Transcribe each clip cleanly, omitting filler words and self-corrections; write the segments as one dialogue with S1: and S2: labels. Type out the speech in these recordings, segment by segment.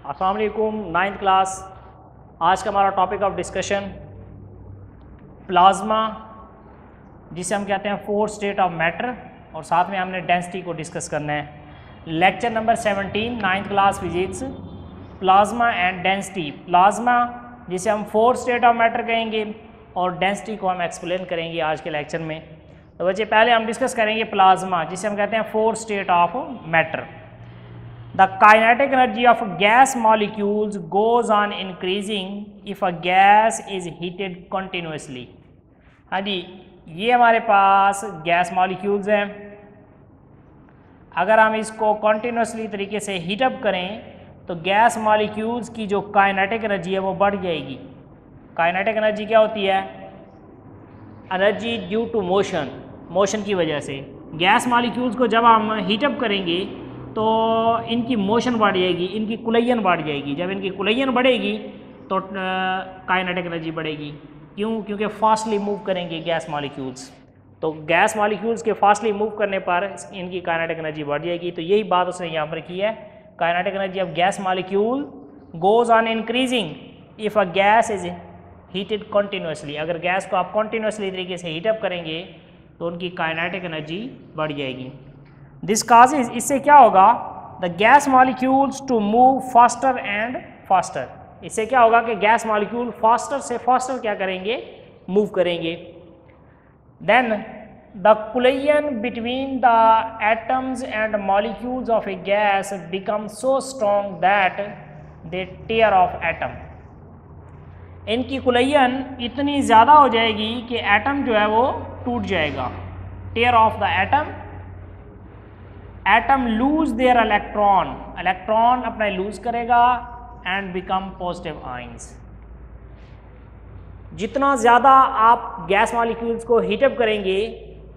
S1: अस्सलाम वालेकुम। 9th class. आज का हमारा टॉपिक ऑफ डिस्कशन प्लाज्मा, जिसे हम कहते हैं फोर्थ स्टेट ऑफ मैटर, और साथ में हमने डेंसिटी को डिस्कस करना है। Lecture number 17 9th class physics, plasma and density. Plasma जिसे हम फोर्थ स्टेट ऑफ मैटर कहेंगे और डेंसिटी को हम एक्सप्लेन करेंगे आज के लेक्चर में। तो बच्चे पहले हम डिस्कस करेंगे प्लाज्मा, जिसे हम कहते हैं fourth state of matter. The kinetic energy of gas molecules goes on increasing if a gas is heated continuously। हाँ जी, ये हमारे पास गैस मॉलिक्यूल्स हैं। अगर हम इसको कॉन्टीन्यूसली तरीके से हीटअप करें तो गैस मॉलिक्यूल्स की जो काइनेटिक एनर्जी है वो बढ़ जाएगी। काइनेटिक एनर्जी क्या होती है? Energy due to motion, motion की वजह से। गैस मॉलिक्यूल्स को जब हम हीटअप करेंगे तो इनकी मोशन बढ़ जाएगी, इनकी कुलयन बढ़ जाएगी। जब इनकी कुलयन बढ़ेगी तो काइनेटिक एनर्जी बढ़ेगी। क्यों? क्योंकि फास्टली मूव करेंगे गैस मॉलिक्यूल्स। तो गैस मॉलिक्यूल्स के फास्टली मूव करने पर इनकी काइनेटिक एनर्जी बढ़ जाएगी। तो यही बात उसने यहाँ पर की है। Kinetic energy of gas molecule goes on increasing if a gas is heated continuously. अगर गैस को आप कॉन्टीन्यूसली तरीके से हीटअप करेंगे तो उनकी काइनेटिक एनर्जी बढ़ जाएगी। दिस काजेज, इससे क्या होगा? The gas molecules to move faster and faster. इससे क्या होगा कि गैस मॉलिक्यूल फास्टर से फास्टर क्या करेंगे? मूव करेंगे। Then the collision between the atoms and molecules of a gas become so strong that they tear off atom. इनकी collision इतनी ज़्यादा हो जाएगी कि एटम जो है वो टूट जाएगा। Tear off the atom, atom lose their electron, electron अपना लूज करेगा एंड बिकम पॉजिटिव आयंस। जितना ज़्यादा आप गैस मॉलिक्यूल्स को हीटअप करेंगे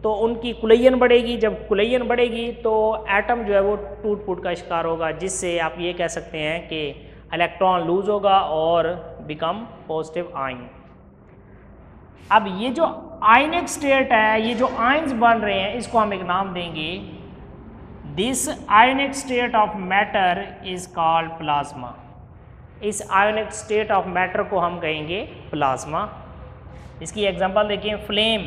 S1: तो उनकी कुलयन बढ़ेगी। जब कुलयन बढ़ेगी तो एटम जो है वो टूट फूट का शिकार होगा, जिससे आप ये कह सकते हैं कि इलेक्ट्रॉन लूज होगा और बिकम पॉजिटिव आयन। अब ये जो आयनिक स्टेट है, ये जो आयंस बन रहे हैं, इसको हम एक नाम देंगे। This ionic state of matter is called plasma. इस आयनिक स्टेट ऑफ मैटर को हम कहेंगे प्लाज्मा। इसकी एग्जांपल देखिए, flame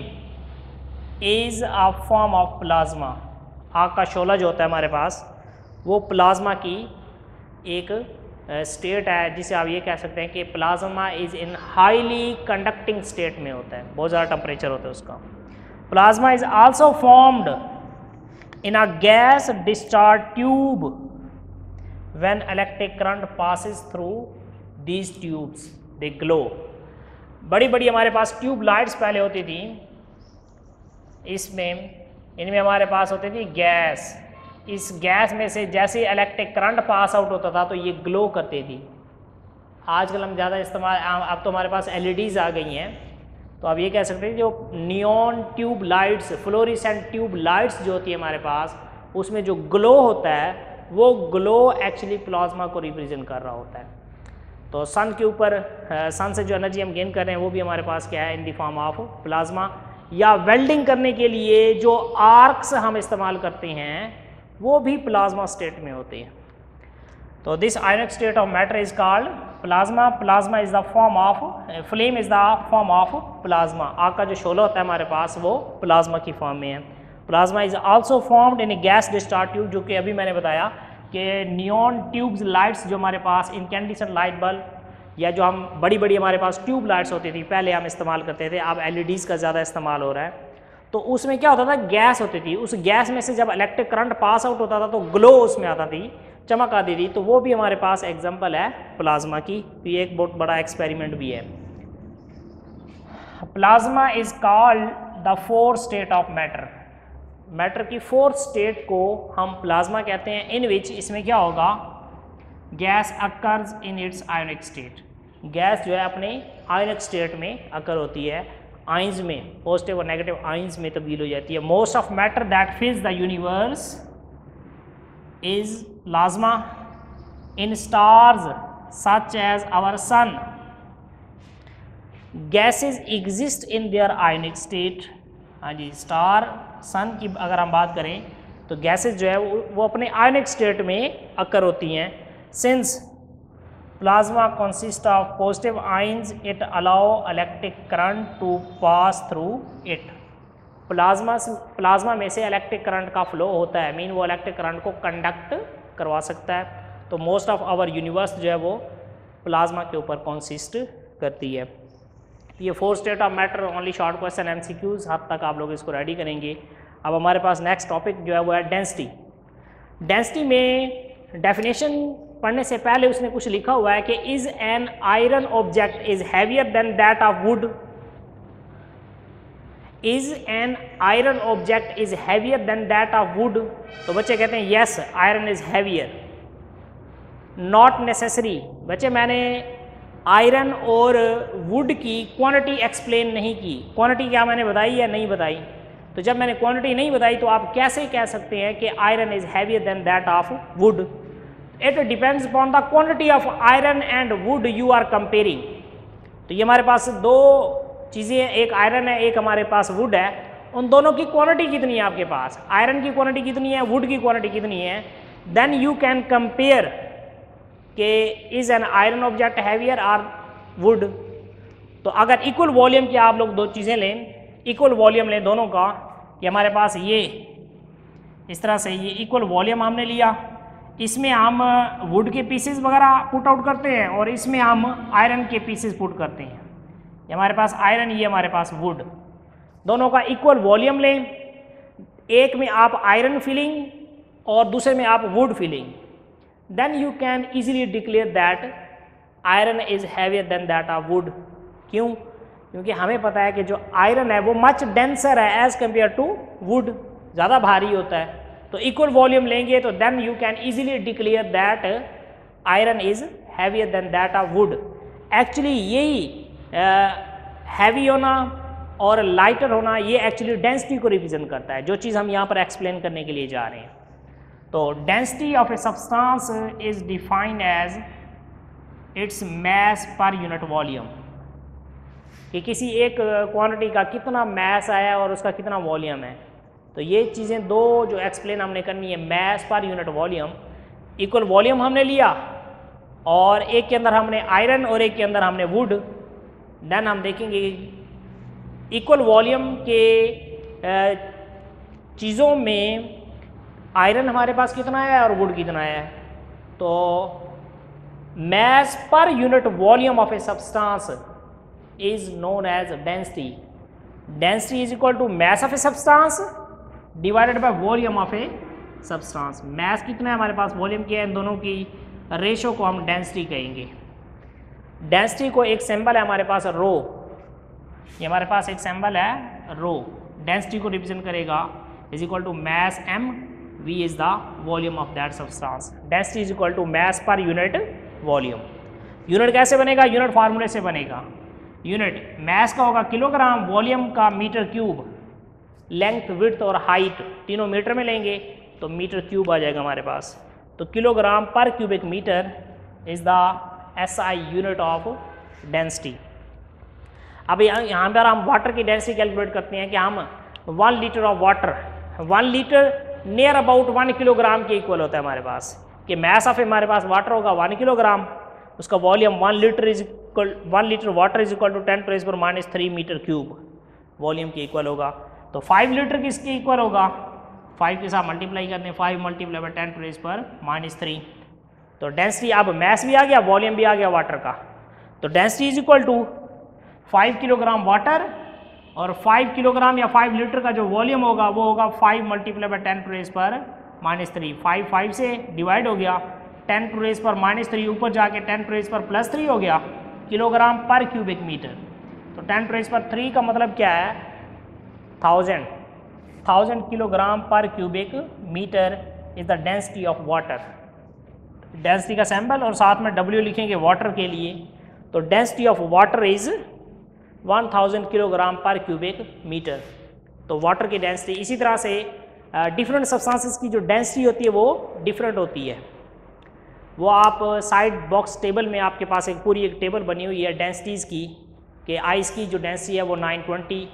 S1: is a form of plasma. आग का शोला जो होता है हमारे पास, वो प्लाज्मा की एक स्टेट है, जिसे आप ये कह सकते हैं कि plasma is in highly conducting state में होता है, बहुत ज़्यादा टेम्परेचर होता है उसका। Plasma is also formed in a gas discharge tube when electric current passes through these tubes they glow। बड़ी बड़ी हमारे पास ट्यूब लाइट्स पहले होती थी, इनमें हमारे पास होती थी गैस। इस गैस में से जैसे इलेक्ट्रिक करंट पास आउट होता था तो ये ग्लो करती थी। आजकल हम ज़्यादा इस्तेमाल, अब तो हमारे पास LEDs आ गई हैं, तो आप ये कह सकते हैं जो neon tube lights, fluorescent tube lights जो होती है हमारे पास, उसमें जो ग्लो होता है वो ग्लो एक्चुअली प्लाज्मा को रिप्रेजेंट कर रहा होता है। तो सन के ऊपर, सन से जो एनर्जी हम गेन कर रहे हैं वो भी हमारे पास क्या है? In the form of plasma. या वेल्डिंग करने के लिए जो आर्क्स हम इस्तेमाल करते हैं वो भी प्लाज्मा स्टेट में होते हैं। तो this ionic state of matter is called plasma. Plasma is the form of, flame is the form of plasma. आग का जो शोला होता है हमारे पास वो प्लाज्मा की फॉर्म में है। Plasma is also formed in A gas discharge tube, जो कि अभी मैंने बताया कि नियॉन ट्यूब्स लाइट्स जो हमारे पास, इनकैंडिसेंट लाइट बल्ब, या जो हम बड़ी बड़ी हमारे पास ट्यूब लाइट्स होती थी पहले हम इस्तेमाल करते थे, अब LEDs का ज़्यादा इस्तेमाल हो रहा है। तो उसमें क्या होता था? गैस होती थी, उस गैस में से जब इलेक्ट्रिक करंट पास आउट होता था तो ग्लो उसमें आता थी, चमक आती थी। तो वो भी हमारे पास एग्जांपल है प्लाज्मा की। तो ये एक बहुत बड़ा एक्सपेरिमेंट भी है। Plasma is called the fourth state of matter. Matter की फोर्थ स्टेट को हम प्लाज्मा कहते हैं, इन विच, इसमें क्या होगा? Gas occurs in its ionic state. Gas जो है अपने आयोनिक स्टेट में अकर होती है, आयंस में, पॉजिटिव और नेगेटिव आयंस में तब्दील हो जाती है। Most of matter that फिल्स the universe is plasma in stars such as our sun। gases exist in their ionic state। हाँ जी, स्टार, सन की अगर हम बात करें तो गैसेस जो है वो अपने आयनिक स्टेट में अकर होती हैं। Since plasma consist of positive ions, it allow electric current to pass through it. Plasma में से इलेक्ट्रिक करंट का फ्लो होता है, मीन वो इलेक्ट्रिक करंट को कंडक्ट करवा सकता है। तो मोस्ट ऑफ आवर यूनिवर्स जो है वो प्लाज्मा के ऊपर कंसिस्ट करती है। ये 4 state of matter, only short question MCQs, हद तक आप लोग इसको रेडी करेंगे। अब हमारे पास नेक्स्ट टॉपिक जो है वो है डेंसिटी। डेंसिटी में डेफिनेशन पढ़ने से पहले उसने कुछ लिखा हुआ है कि is an iron object is heavier than that of would. Is an iron object is heavier than that of would. तो बच्चे कहते हैं yes iron is heavier. Not necessary. बच्चे मैंने आयरन और वुड की क्वांटिटी एक्सप्लेन नहीं की। क्वांटिटी क्या मैंने बताई या नहीं बताई? तो जब मैंने क्वांटिटी नहीं बताई तो आप कैसे कह सकते हैं कि iron is heavier than that of wood? It depends upon the quantity of iron and wood you are comparing. तो ये हमारे पास दो चीज़ें, एक आयरन है, एक हमारे पास वुड है। उन दोनों की क्वांटिटी कितनी है आपके पास? आयरन की क्वांटिटी कितनी है, वुड की क्वांटिटी कितनी है? देन यू कैन कंपेयर के is an iron object heavier or wood. तो अगर इक्वल वॉल्यूम की आप लोग दो चीज़ें लें, इक्वल वॉल्यूम लें दोनों का, कि हमारे पास ये इस तरह से ये इक्वल वॉल्यूम हमने लिया, इसमें हम वुड के पीसेस वगैरह पुट आउट करते हैं और इसमें हम आयरन के पीसेस पुट करते हैं। ये हमारे पास आयरन, ये हमारे पास वुड, दोनों का इक्वल वॉल्यूम लें। एक में आप आयरन फिलिंग और दूसरे में आप wood filling, then you can easily declare that iron is heavier than that of wood. क्यों? क्योंकि हमें पता है कि जो आयरन है वो मच डेंसर है एज कंपेयर टू वुड, ज़्यादा भारी होता है। तो इक्वल वॉल्यूम लेंगे तो then you can easily declare that iron is heavier than that of wood. Actually यही हैवी होना और लाइटर होना, ये एक्चुअली डेंसिटी को रिप्रेजेंट करता है, जो चीज़ हम यहाँ पर एक्सप्लेन करने के लिए जा रहे हैं। तो density of a substance is defined as its mass per unit volume, कि किसी एक क्वांटिटी का कितना मैस आया और उसका कितना वॉल्यूम है। तो ये चीज़ें दो जो एक्सप्लेन हमने करनी है, mess per unit volume. Equal volume हमने लिया और एक के अंदर हमने आयरन और एक के अंदर हमने वुड। देन हम देखेंगे इक्वल वॉल्यूम के चीज़ों में आयरन हमारे पास कितना है और वुड कितना है। तो mass per unit volume of a substance is known as density. Density is equal to mass of a substance divided by volume of a substance. Mass कितना है हमारे पास, वॉल्यूम क्या है, इन दोनों की रेशो को हम डेंसिटी कहेंगे। डेंसिटी को एक सिंबल है हमारे पास रो, ये हमारे पास एक सिंबल है रो, डेंसिटी को रिप्रेजेंट करेगा is equal to mass m, v is the volume of that substance. Density is equal to mass per unit volume. Unit कैसे बनेगा? यूनिट फार्मूले से बनेगा। यूनिट मैस का होगा किलोग्राम, वॉल्यूम का मीटर क्यूब, लेंथ विड्थ और हाइट तीनों मीटर में लेंगे तो मीटर क्यूब आ जाएगा हमारे पास। तो kilogram per cubic metre is the SI unit of density. अब यहाँ पर हम वाटर की डेंसिटी कैलकुलेट करते हैं कि हम 1 litre of water, 1 litre near about 1 kilogram के इक्वल होता है हमारे पास, कि मैस ऑफ हमारे पास वाटर होगा 1 किलोग्राम, उसका volume 1 litre is equal, 1 litre water is equal to 10⁻³ metre cube volume के इक्वल होगा। तो 5 लीटर किसके इक्वल होगा? 5 के साथ मल्टीप्लाई करते हैं, 5 मल्टीप्लाई बाय 10⁻³ तो डेंसिटी, अब मैस भी आ गया, वॉल्यूम भी आ गया वाटर का। तो density is equal to 5 kilogram water और 5 किलोग्राम या 5 लीटर का जो वॉल्यूम होगा वो होगा 5 मल्टीप्लाई बाय 10⁻³ 5 5 से डिवाइड हो गया, 10⁻³ ऊपर जाके 10⁻+3 हो गया किलोग्राम पर क्यूबिक मीटर। तो 10⁻³ का मतलब क्या है? 1000 kilogram per cubic metre is the density of water. Density का सैंपल और साथ में W लिखेंगे वाटर के लिए। तो density of water is 1000 kilogram per cubic metre. तो वाटर की डेंसिटी, इसी तरह से डिफरेंट सब्सटेंसेस की जो डेंसिटी होती है वो डिफरेंट होती है। वो आप साइड बॉक्स टेबल में आपके पास एक पूरी एक टेबल बनी हुई है डेंसिटीज़ की, कि आइस की जो डेंसिटी है वो 920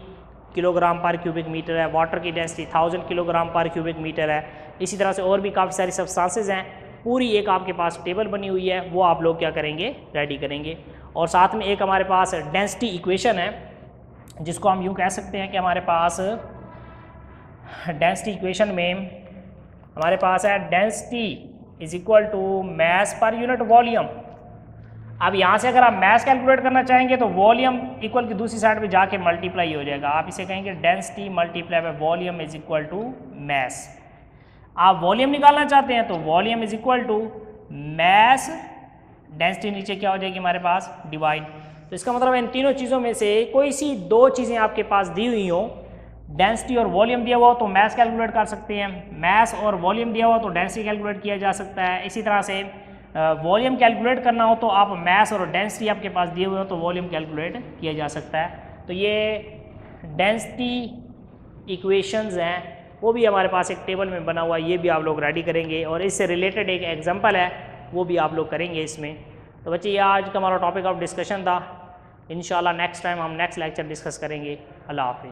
S1: किलोग्राम पर क्यूबिक मीटर है, वाटर की density 1000 kilogram per cubic metre है। इसी तरह से और भी काफ़ी सारी सब्सटेंसेस हैं पूरी एक आपके पास टेबल बनी हुई है, वो आप लोग क्या करेंगे, रेडी करेंगे। और साथ में एक हमारे पास डेंसिटी इक्वेशन है, जिसको हम यूँ कह सकते हैं कि हमारे पास डेंसिटी इक्वेशन में हमारे पास है density is equal to mass per unit volume. अब यहाँ से अगर आप मास कैलकुलेट करना चाहेंगे तो वॉल्यूम इक्वल की दूसरी साइड पे जाके मल्टीप्लाई हो जाएगा, आप इसे कहेंगे density multiply by volume is equal to mass. आप वॉल्यूम निकालना चाहते हैं तो volume is equal to mass, density नीचे क्या हो जाएगी हमारे पास, डिवाइड। तो इसका मतलब इन तीनों चीज़ों में से कोई सी दो चीज़ें आपके पास दी हुई हो, डेंसिटी और वॉल्यूम दिया हुआ हो तो मास कैलकुलेट कर सकते हैं, मास और वॉल्यूम दिया हुआ तो डेंसिटी कैलकुलेट किया जा सकता है। इसी तरह से वॉल्यूम कैलकुलेट करना हो तो आप मास और डेंसिटी आपके पास दिए हुए हो तो वॉल्यूम कैलकुलेट किया जा सकता है। तो ये डेंसिटी इक्वेशंस हैं, वो भी हमारे पास एक टेबल में बना हुआ है, ये भी आप लोग रेडी करेंगे। और इससे रिलेटेड एक एग्जांपल है, वो भी आप लोग करेंगे इसमें। तो बच्चे ये आज का हमारा टॉपिक ऑफ डिस्कशन था। इंशाल्लाह नेक्स्ट टाइम हम नेक्स्ट लेक्चर डिस्कस करेंगे। अल्लाह हाफिज़।